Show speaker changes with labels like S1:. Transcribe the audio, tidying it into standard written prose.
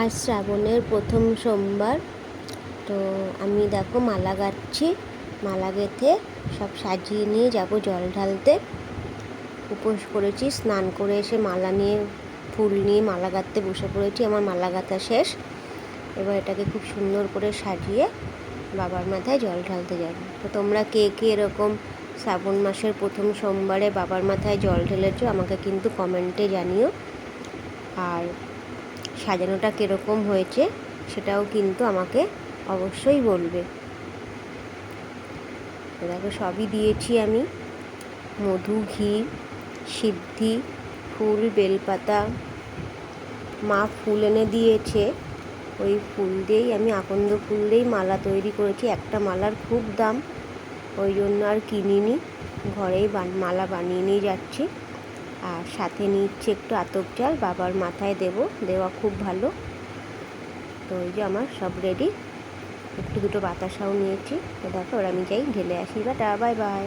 S1: আজ শ্রাবণের প্রথম সোমবার। তো আমি দেখো মালা গাঁথছি। মালা গেঁথে সব সাজিয়ে নিয়ে যাব জল ঢালতে। উপোস করেছি, স্নান করে এসে মালা নিয়ে ফুল নিয়ে মালা গাঁথতে বসে পড়েছি। আমার মালা গাঁথা শেষ। এবার এটাকে খুব সুন্দর করে সাজিয়ে বাবার মাথায় জল ঢালতে যাব। তো তোমরা কে কে এরকম শ্রাবণ মাসের প্রথম সোমবারে বাবার মাথায় জল ঢেলেছো আমাকে কিন্তু কমেন্টে জানিও। আর সাজানোটা কীরকম হয়েছে সেটাও কিন্তু আমাকে অবশ্যই বলবে। দেখো সবই দিয়েছি আমি, মধু, ঘি, সিদ্ধি, ফুল, বেলপাতা। মা ফুল এনে দিয়েছে, ওই ফুল দিয়েই আমি আকন্দ ফুল দিয়েই মালা তৈরি করেছি। একটা মালার খুব দাম, ওই জন্য আর কিনিনি, ঘরেই মালা বানিয়ে নিয়ে যাচ্ছি। আর সাথে নিচ্ছি একটু আতপ চাল, বাবার মাথায় দেওয়া খুব ভালো। তো ওই যে আমার সব রেডি। একটু দুটো বাতাসাও নিয়েছি। তো দেখো, ওরা আমি যাই ঢেলে আসি। Bye bye.